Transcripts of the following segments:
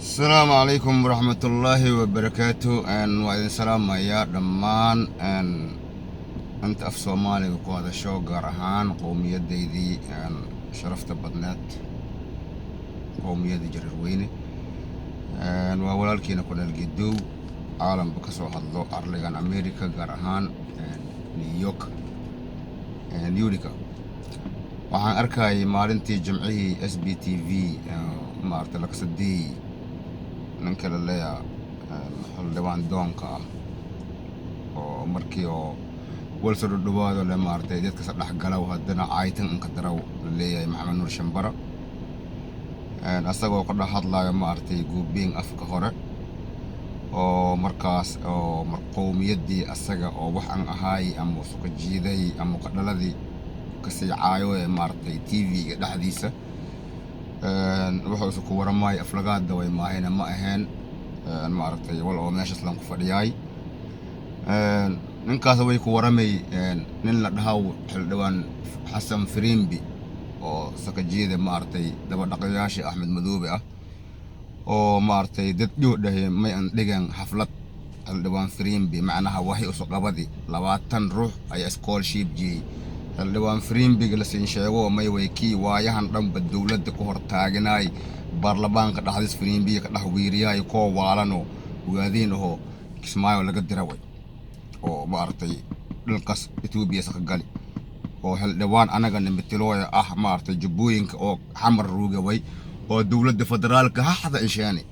السلام عليكم ورحمة الله وبركاته وعليكم السلام يا دمان أنت في صومالي وقوة الشو قرهان قومية دي شرفت بدنات قومية دي جررويني وولالكينا كنا الجدو عالم بكسو هذو أرلغان أمريكا قرهان نيويورك نيوريكا waxaan arkay maalintii jimcihii SBTV maarta la kasadii ninka la leeyahay xildhibaan doonka oo markii oo walso dhawaado la maartay dadka saddex galaw hadana aytan in ka daraw leeyahay Maxamed Nuur Shambara asagoo ka hadlayo maartay guubin afka hore oo markaas oo marqoomiyadii asaga oo wax aan ahaay ama suuqa jiiday ama qadaladii kasi caayo maartay TV ga dhaxdiisa wuxuu isku waramay aflagaada way maahayna ma ahayn maartay wal oo meesha islaan ku fadhiyay ninkaas way ku waramay nin la dhahaw xildhibaan Xasan Firimbi oo sakajiida maartay daba dhaqayaasha Axmed Madoobe ah oo maartay dad dhahay may aan dhigan xaflad xildhibaan Firimbi macnaha waxay u soo qabadi 20 ruux ay scholarship jii xildhibaan Firimbi la siin sheego may way kii waayahan dhanba dawladda ku hor taaganay baarlamaanka dhaxdiis Firimbi ka dhax wiiriyay ko waalano waadiin oo Kismaayo laga diraway oo maartay dhulkaas Itoobiya sax gali oo xildhibaan anaga nimitilooya maartay Jubbooyinka oo xamar ruugaway oo dawladda federaalka hada inshaani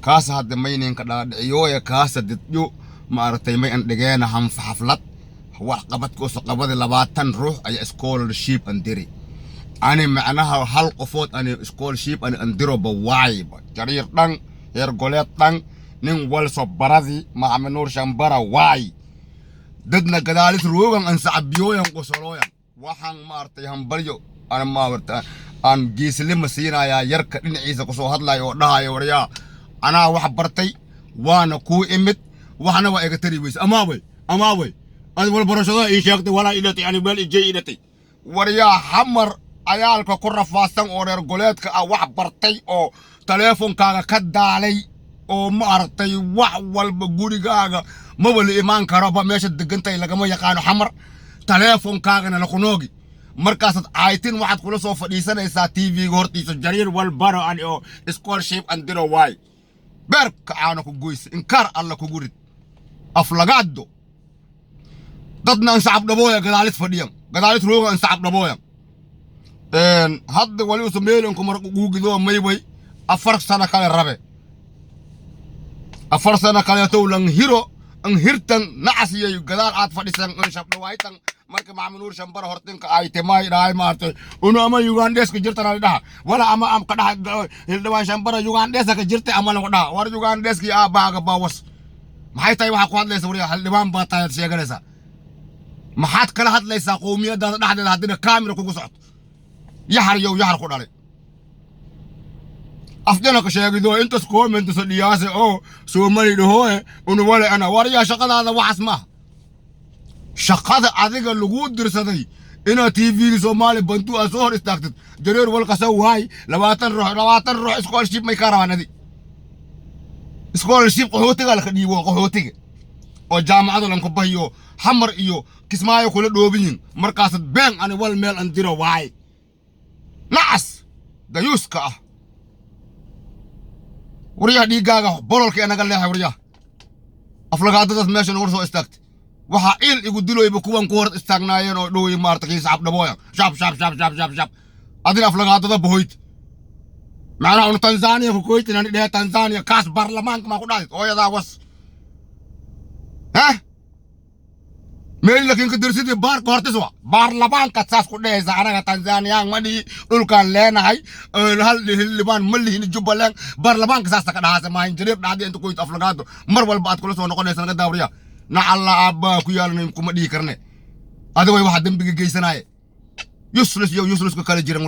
kaas hadda mayneenka dhaadhiciyooya kaas dadyo maartay may an dhigeena xaflad wax qabadku soo qabada 20 ruux ay scholarship andiri ani macnaha hal qofood ani scholarship ani andiro ba waayba jarir dhan heer goleed dhan nin wal soo baradi Maxamed Nuur Shambara waay dadna gadaalis roogan an sacbiyooyan qosolooyan waxaan maartay hambalyo ana maarta aan geeslima siinaya yarka dhinaciisa ku soo hadlay oo dhahayo wariya ana wax bartay waana ku imid waxna waa iga tari weys amaaway أنا ولا برشلونة إيش يقطع ولا إلتي يعني بل إجي إلتي وريا حمر عيالك كرة فاستن أو رجولاتك أو واحد برتي أو تلفون كاغا كدا علي أو مارتي واحد والبجوري كاغا ما بل إيمان كهرباء ماشي دقنتي لقى ما يقانو حمر تلفون كاغا نلقنوجي مركز عايتين واحد كله سوف يسنا يسا TV غورتي سجرير والبارو أن أو سكولشيب أندرو واي برك عانو كوجويس إنكار الله كوجوري أفلقادو dadna aan sacab dhaboya gadaalit fadhiyan gadaalit rooga aan sacab dhaboya hadda wali usoo meelan ku mar ugu gido maybay 4 sano kale rabe 4 sano kale towlan hiro an hirtan nacasiyay gadaal aad fadhisan aan shab dhawaytan marka Maxamed Nuur Shambara hortinka ay temay dhaay maartay unu ama Ugandes ka jirtan ay dhaha wala ama am ka dhaha Xildhibaan Shambara Ugandes ka jirtay ama la dhaha war Ugandes ki baaga bawas maxay tahay waxa ku hadlaysa wariya xildhibaan baa tahay sheeganaysa maxaad kala hadlaysaa qowmiyadda dhaxdeeda hadina kaamira kugu socdo yahar ku dhalay afdana ka sheegido inta comment soo dhiyaasay oo Soomaali dhahoe unu wala ana wariya shaqadaada waxas ma shaqada adiga lagu dirsaday ina TV Soomaali bantu soo hor istaagtid jareer wal qasaw waay 20 ruux scholarship may ka rabanadi scholarship qaxootiga la dhiibo qaxootiga oo jaamacada lan ku bahiyo xamar iyo Kismaayo kula dhoobin markaas been ani wal meel aan diro waay naas dayuska wariya dhigaaga bololka anaga leeyahay wariya aflagaadadaas meesha nagu soo istaagtay waxa il igu diloyba kuwan ku hor istaagnaayeen oo dhooy maartay sacab dhaboya shab adina aflagaadada bohoyd macnaha uu Tanzania ku koytin dhee Tanzania kaas baarlamaanka ma ku dhacay ooyada was ميل لكن كدرسيتي بار كورتسوا بار لبان كتساس كده زعنا تنزانيا مدي دولكان لنا هاي هل لبان ملي هني جبلان بار لبان كتساس كده هذا ما ينجرب نادي أنتو كويت أفلقاتو مرول بعد كل سنة نقول نسنا كداوريا نعلا أبا كيالن كمدي كرنه هذا هو واحد دم بيجي جيسناي يوسلس ككال جيران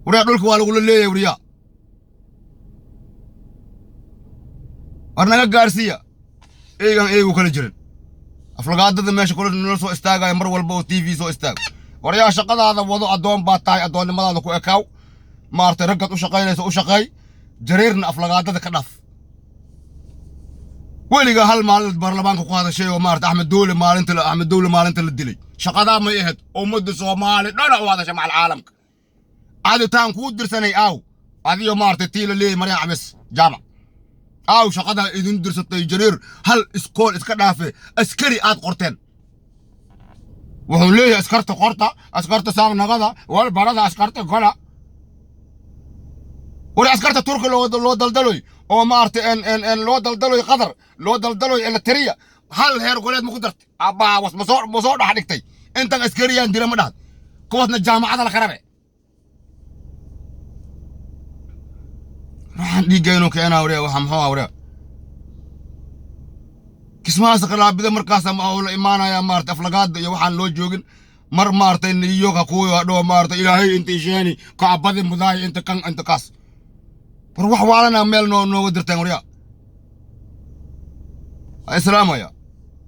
وريا دولك والو كل ليه وريا أرنا غارسيا إيه كال جيران aflagaadada meesha kula noo soo istaagay mar walba oo TV soo istaag wariya shaqadaada wado adoon baa tahay adoonnimadaada ku ekaaw maartay ragad u shaqaynayso u shaqay jareerna aflagaadada ka dhaf weliga hal maalin baarlamaanka ku hadashay oo maarta axmed dowle maalinta la dilay shaqadaa may ahayd ummadda soomaali dhana u hadashay macal caalamka aditaan kuu dirsanay aaw adiyo maarta tiila leeyay maryan camis jaamac aaw shaqadaa idin dirsatay jareer hal iskool iska dhaafe askari aad qorteen wuxuu leeyahay askarta qorta askarta saamnagada wal barada askarta gola wala askarta turka loo daldaloy oo maarta en loo daldaloy qadar loo daldaloy elitariya hal heer goleed ma ku dartay abaa was ma soo dhax dhigtay intan askariyan dira ma dhahad kuwaasna jaamacada la kharabe waxaan dhiigayno keenaa wareeg waxaan muxuu wareeg kismaas qalaabida markaas ma la imaanaya maarta aflagaada iyo waxaan loo joogin mar maarta niyoga kuwa hadho maarta ilaahay inta isheeni ka abadi mudaay inta kan inta kaas war wax waalana meel nooga dirtaan wareeg السلام عليكم.